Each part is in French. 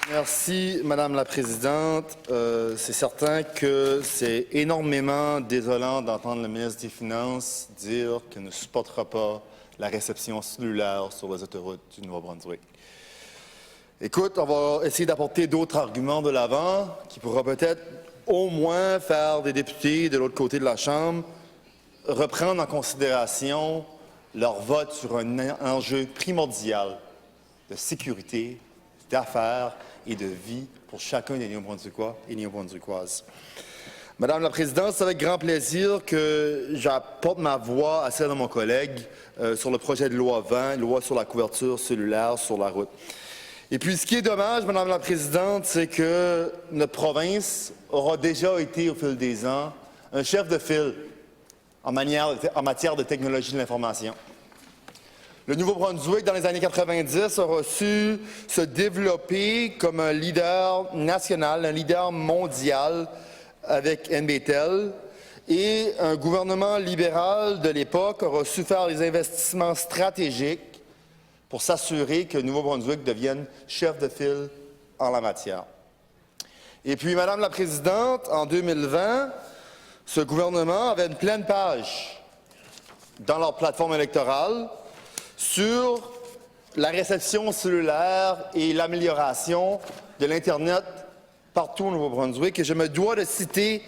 Merci, Madame la Présidente. C'est certain que c'est énormément désolant d'entendre le ministre des Finances dire qu'il ne supportera pas la réception cellulaire sur les autoroutes du Nouveau-Brunswick. Écoute, on va essayer d'apporter d'autres arguments de l'avant qui pourra peut-être au moins faire des députés de l'autre côté de la Chambre reprendre en considération leur vote sur un enjeu primordial de sécurité, d'affaires et de vie pour chacun des Néo-Brunswickois et Néo-Brunswickoises. Madame la Présidente, c'est avec grand plaisir que j'apporte ma voix à celle de mon collègue sur le projet de loi 20, loi sur la couverture cellulaire sur la route. Et puis, ce qui est dommage, Madame la Présidente, c'est que notre province aura déjà été, au fil des ans, un chef de file en matière de technologie de l'information. Le Nouveau-Brunswick, dans les années 90, aura su se développer comme un leader national, un leader mondial avec NBTEL. Et un gouvernement libéral de l'époque aura su faire des investissements stratégiques pour s'assurer que Nouveau-Brunswick devienne chef de file en la matière. Et puis, Madame la Présidente, en 2020, ce gouvernement avait une pleine page dans leur plateforme électorale sur la réception cellulaire et l'amélioration de l'Internet partout au Nouveau-Brunswick. Et je me dois de citer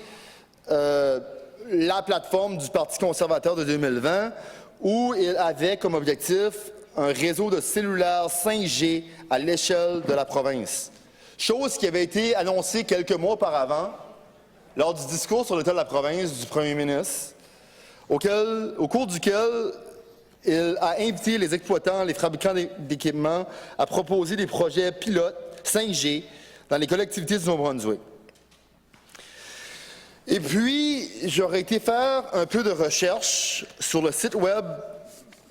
la plateforme du Parti conservateur de 2020 où il avait comme objectif un réseau de cellulaire 5G à l'échelle de la province. Chose qui avait été annoncée quelques mois auparavant lors du discours sur l'état de la province du premier ministre, au cours duquel il a invité les exploitants, les fabricants d'équipements à proposer des projets pilotes 5G dans les collectivités du Nouveau-Brunswick. Et puis, j'aurais été faire un peu de recherche sur le site web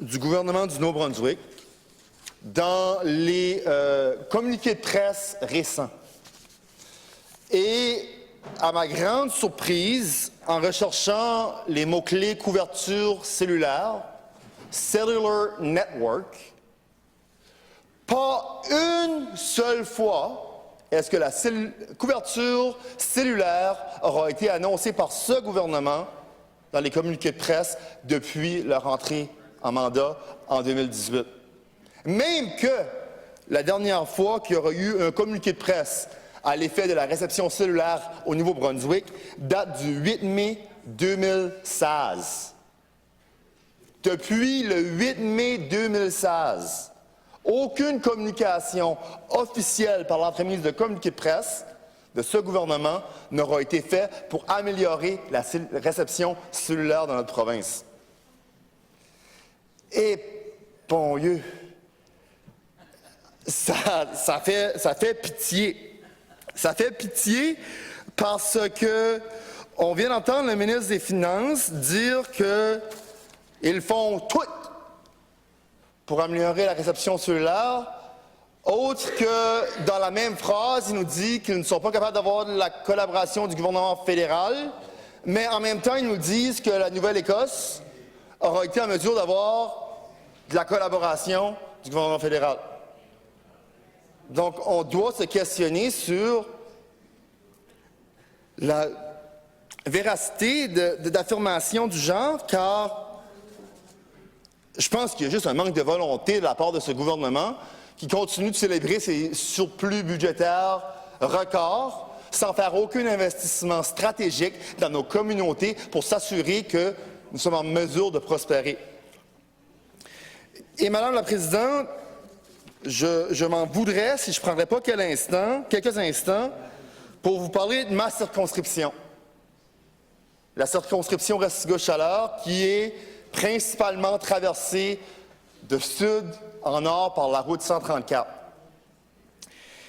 du gouvernement du Nouveau-Brunswick dans les communiqués de presse récents. Et à ma grande surprise, en recherchant les mots-clés couverture cellulaire, Cellular Network, pas une seule fois est-ce que la couverture cellulaire aura été annoncée par ce gouvernement dans les communiqués de presse depuis leur entrée en mandat en 2018. Même que la dernière fois qu'il y aura eu un communiqué de presse à l'effet de la réception cellulaire au Nouveau-Brunswick date du 8 mai 2016. Depuis le 8 mai 2016, aucune communication officielle par l'entremise de communiqué de presse de ce gouvernement n'aura été faite pour améliorer la réception cellulaire dans notre province. Et, bon Dieu, ça fait pitié. Ça fait pitié parce que on vient d'entendre le ministre des Finances dire qu'ils font tout pour améliorer la réception cellulaire, autre que dans la même phrase, il nous dit qu'ils ne sont pas capables d'avoir la collaboration du gouvernement fédéral, mais en même temps, ils nous disent que la Nouvelle-Écosse aura été en mesure d'avoir de la collaboration du gouvernement fédéral. Donc, on doit se questionner sur la véracité d'affirmations du genre, car je pense qu'il y a juste un manque de volonté de la part de ce gouvernement qui continue de célébrer ses surplus budgétaires records sans faire aucun investissement stratégique dans nos communautés pour s'assurer que nous sommes en mesure de prospérer. Et Madame la Présidente, je m'en voudrais si je ne prendrais pas quelques instants pour vous parler de ma circonscription. La circonscription Restigouche-Chaleur, qui est principalement traversée de sud en nord par la route 134.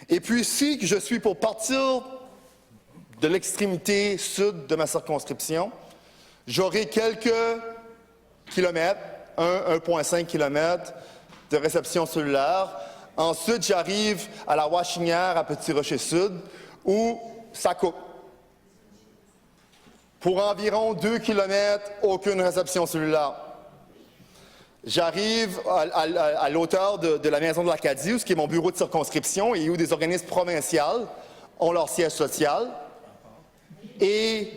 Et puis ici, je suis pour partir de l'extrémité sud de ma circonscription. J'aurai quelques kilomètres, 1,5 km de réception cellulaire. Ensuite, j'arrive à la Washingnière à Petit-Rocher-Sud, où ça coupe. Pour environ 2 km, aucune réception cellulaire. J'arrive à l'auteur de la Maison de l'Acadie, où ce qui est mon bureau de circonscription et où des organismes provinciaux ont leur siège social. Et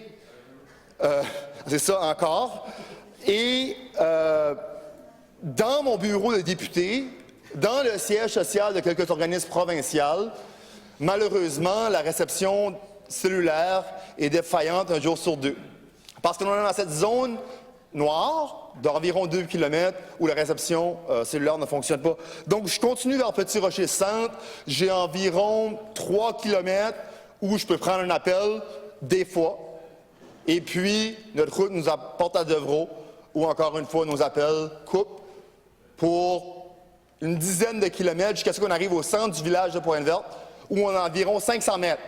c'est ça encore. Et dans mon bureau de député, dans le siège social de quelques organismes provinciaux, malheureusement, la réception cellulaire est défaillante un jour sur deux. Parce qu'on est dans cette zone noire d'environ 2 km où la réception cellulaire ne fonctionne pas. Donc, je continue vers Petit Rocher Centre. J'ai environ 3 km où je peux prendre un appel des fois. Et puis, notre route nous apporte à Devreau, où encore une fois, nos appels coupent pour une dizaine de kilomètres jusqu'à ce qu'on arrive au centre du village de Pointe-Verte, où on a environ 500 mètres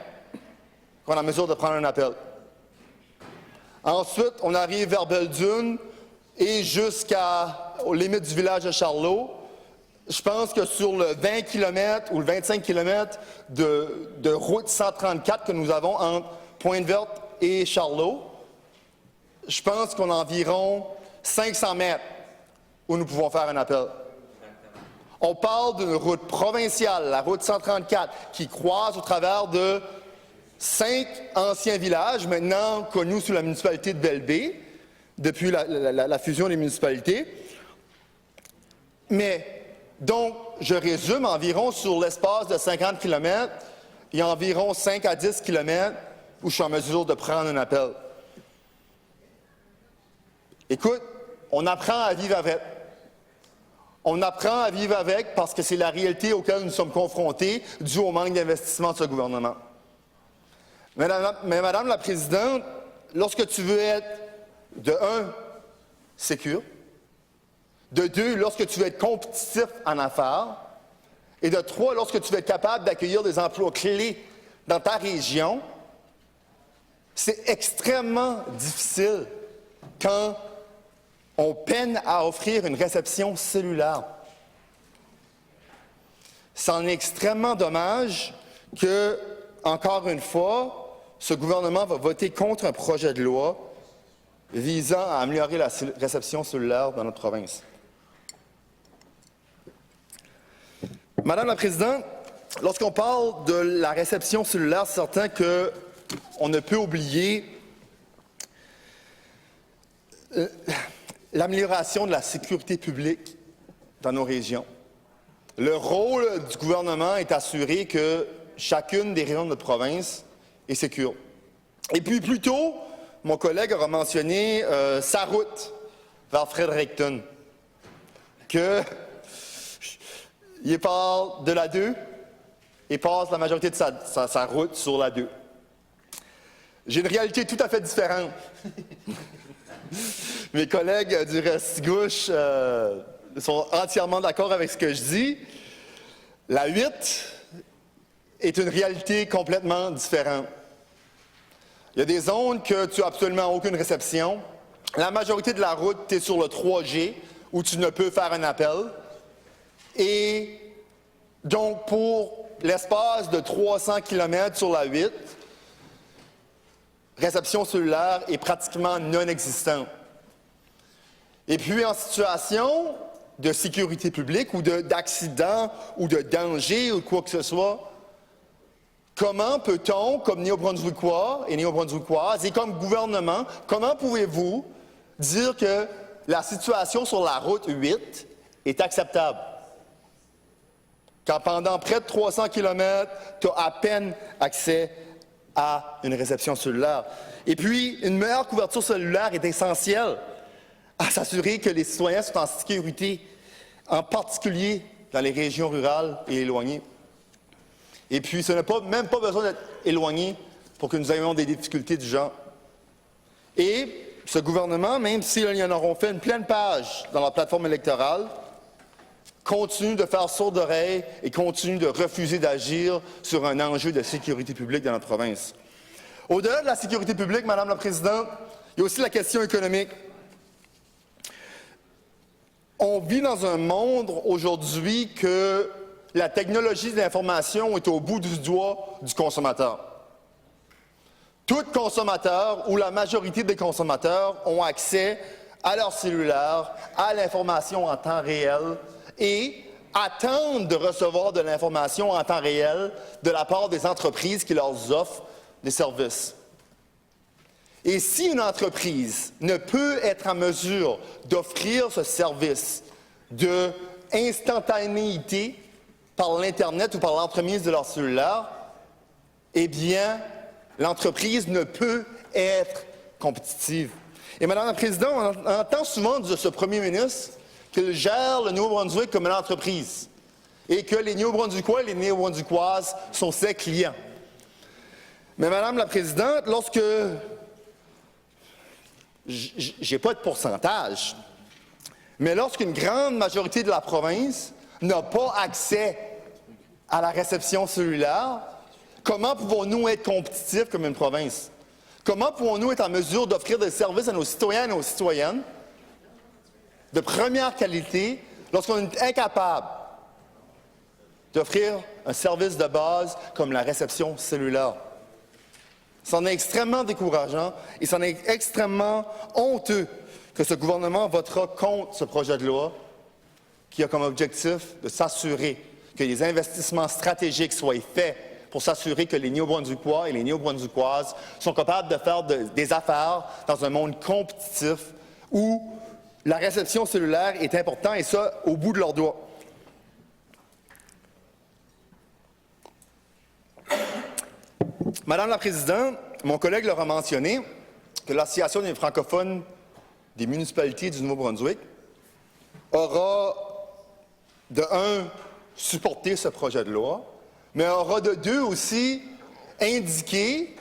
qu'on est en mesure de prendre un appel. Ensuite, on arrive vers Belle-Dune et jusqu'aux limites du village de Charlot. Je pense que sur le 20 km ou le 25 km de route 134 que nous avons entre Pointe-Verte et Charlot, je pense qu'on a environ 500 mètres où nous pouvons faire un appel. On parle d'une route provinciale, la route 134, qui croise au travers de 5 anciens villages, maintenant connus sous la municipalité de Belle-Baie, depuis la fusion des municipalités. Mais, donc, je résume, environ sur l'espace de 50 km, il y a environ 5 à 10 km où je suis en mesure de prendre un appel. Écoute, on apprend à vivre avec. On apprend à vivre avec parce que c'est la réalité auquel nous sommes confrontés dû au manque d'investissement de ce gouvernement. Mais Madame la Présidente, lorsque tu veux être, de 1, sécure, de 2, lorsque tu veux être compétitif en affaires, et de 3, lorsque tu veux être capable d'accueillir des emplois clés dans ta région, c'est extrêmement difficile quand on peine à offrir une réception cellulaire. C'en est extrêmement dommage que, encore une fois, ce gouvernement va voter contre un projet de loi visant à améliorer la réception cellulaire dans notre province. Madame la Présidente, lorsqu'on parle de la réception cellulaire, c'est certain qu'on ne peut oublier l'amélioration de la sécurité publique dans nos régions. Le rôle du gouvernement est d'assurer que chacune des régions de notre province est sécure. Et puis plus tôt, mon collègue aura mentionné sa route vers Fredericton, qu'il parle de la 2 et passe la majorité de sa route sur la 2. J'ai une réalité tout à fait différente. Mes collègues du Restigouche sont entièrement d'accord avec ce que je dis. La 8 est une réalité complètement différente. Il y a des zones que tu n'as absolument aucune réception. La majorité de la route, tu es sur le 3G, où tu ne peux faire un appel. Et donc, pour l'espace de 300 km sur la 8, réception cellulaire est pratiquement non existante. Et puis, en situation de sécurité publique ou d'accident ou de danger ou quoi que ce soit, comment peut-on, comme Néo-Brunswickois et Néo-Brunswickoises et comme gouvernement, comment pouvez-vous dire que la situation sur la route 8 est acceptable? Quand pendant près de 300 km, tu as à peine accès à une réception cellulaire. Et puis, une meilleure couverture cellulaire est essentielle à s'assurer que les citoyens sont en sécurité, en particulier dans les régions rurales et éloignées. Et puis, ce n'a même pas besoin d'être éloigné pour que nous ayons des difficultés du genre. Et ce gouvernement, même s'ils en auront fait une pleine page dans leur plateforme électorale, continue de faire sourde oreille et continue de refuser d'agir sur un enjeu de sécurité publique dans notre province. Au-delà de la sécurité publique, Madame la Présidente, il y a aussi la question économique. On vit dans un monde aujourd'hui que la technologie de l'information est au bout du doigt du consommateur. Tout consommateur ou la majorité des consommateurs ont accès à leur cellulaire, à l'information en temps réel et attendent de recevoir de l'information en temps réel de la part des entreprises qui leur offrent des services. Et si une entreprise ne peut être en mesure d'offrir ce service de instantanéité par l'Internet ou par l'entremise de leur cellulaire, eh bien, l'entreprise ne peut être compétitive. Et Madame la Présidente, on entend souvent de ce premier ministre qu'il gère le Nouveau-Brunswick comme une entreprise et que les Néo-Brunswickois et les Néo-Brunswickoises sont ses clients. Mais Madame la Présidente, lorsque j'ai pas de pourcentage, mais lorsqu'une grande majorité de la province n'a pas accès à la réception cellulaire, comment pouvons-nous être compétitifs comme une province? Comment pouvons-nous être en mesure d'offrir des services à nos citoyens et nos citoyennes de première qualité lorsqu'on est incapable d'offrir un service de base comme la réception cellulaire? C'en est extrêmement décourageant et c'en est extrêmement honteux que ce gouvernement votera contre ce projet de loi qui a comme objectif de s'assurer que les investissements stratégiques soient faits pour s'assurer que les Néo-Brunswickois et les Néo-Brunswickoises sont capables de faire des affaires dans un monde compétitif où la réception cellulaire est importante et ça au bout de leurs doigts. Madame la Présidente, mon collègue l'aura mentionné que l'Association des francophones des municipalités du Nouveau-Brunswick aura, de un, supporté ce projet de loi, mais aura de deux aussi indiqué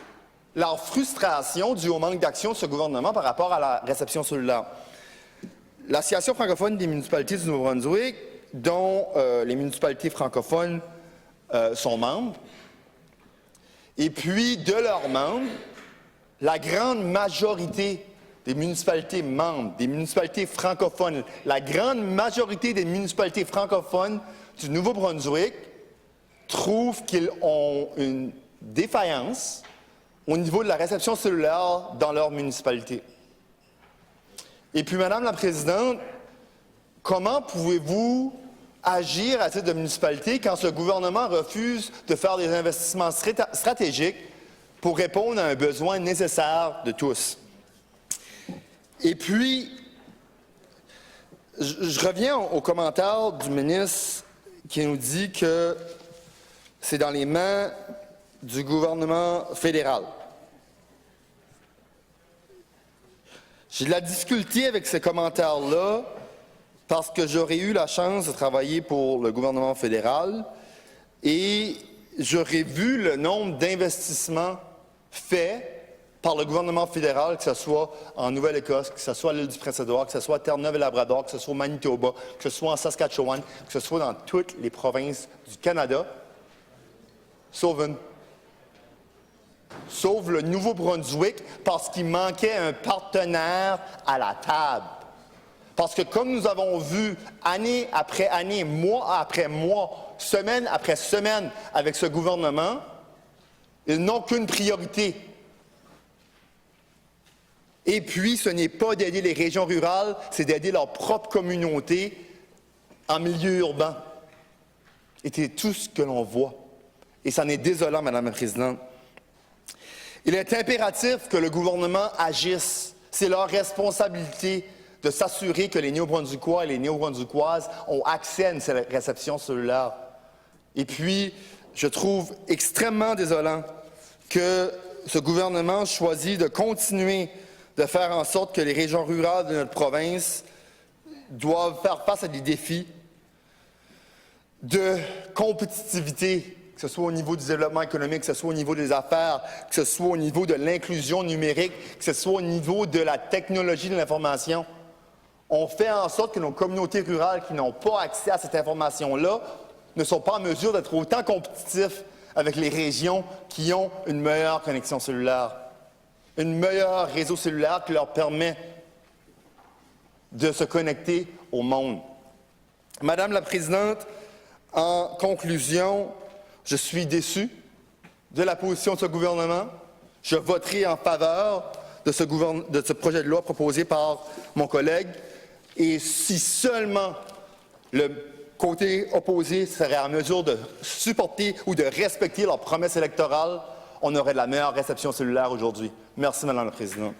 leur frustration due au manque d'action de ce gouvernement par rapport à la réception cellulaire. L'Association francophone des municipalités du Nouveau-Brunswick, dont les municipalités francophones sont membres, et puis de leurs membres, la grande majorité des municipalités membres, des municipalités francophones, la grande majorité des municipalités francophones du Nouveau-Brunswick trouvent qu'ils ont une défaillance au niveau de la réception cellulaire dans leur municipalité. Et puis, Madame la Présidente, comment pouvez-vous agir à titre de municipalité quand ce gouvernement refuse de faire des investissements stratégiques pour répondre à un besoin nécessaire de tous? Et puis, je reviens au commentaire du ministre qui nous dit que c'est dans les mains du gouvernement fédéral. J'ai de la difficulté avec ces commentaires-là parce que j'aurais eu la chance de travailler pour le gouvernement fédéral et j'aurais vu le nombre d'investissements faits par le gouvernement fédéral, que ce soit en Nouvelle-Écosse, que ce soit à l'île du Prince-Édouard, que ce soit à Terre-Neuve-et-Labrador, que ce soit au Manitoba, que ce soit en Saskatchewan, que ce soit dans toutes les provinces du Canada, sauf une. Sauf le Nouveau-Brunswick, parce qu'il manquait un partenaire à la table. Parce que comme nous avons vu année après année, mois après mois, semaine après semaine avec ce gouvernement, ils n'ont qu'une priorité. Et puis, ce n'est pas d'aider les régions rurales, c'est d'aider leur propre communauté en milieu urbain. Et c'est tout ce que l'on voit. Et ça en est désolant, Madame la Présidente. Il est impératif que le gouvernement agisse. C'est leur responsabilité de s'assurer que les Néo-Brunswickois et les Néo-Brunswickoises ont accès à une réception cellulaire. Et puis, je trouve extrêmement désolant que ce gouvernement choisit de continuer de faire en sorte que les régions rurales de notre province doivent faire face à des défis de compétitivité, que ce soit au niveau du développement économique, que ce soit au niveau des affaires, que ce soit au niveau de l'inclusion numérique, que ce soit au niveau de la technologie de l'information. On fait en sorte que nos communautés rurales qui n'ont pas accès à cette information-là ne sont pas en mesure d'être autant compétitifs avec les régions qui ont une meilleure connexion cellulaire, une meilleure réseau cellulaire qui leur permet de se connecter au monde. Madame la Présidente, en conclusion, je suis déçu de la position de ce gouvernement. Je voterai en faveur de ce projet de loi proposé par mon collègue. Et si seulement le côté opposé serait en mesure de supporter ou de respecter leurs promesses électorales, on aurait de la meilleure réception cellulaire aujourd'hui. Merci, Madame la Présidente.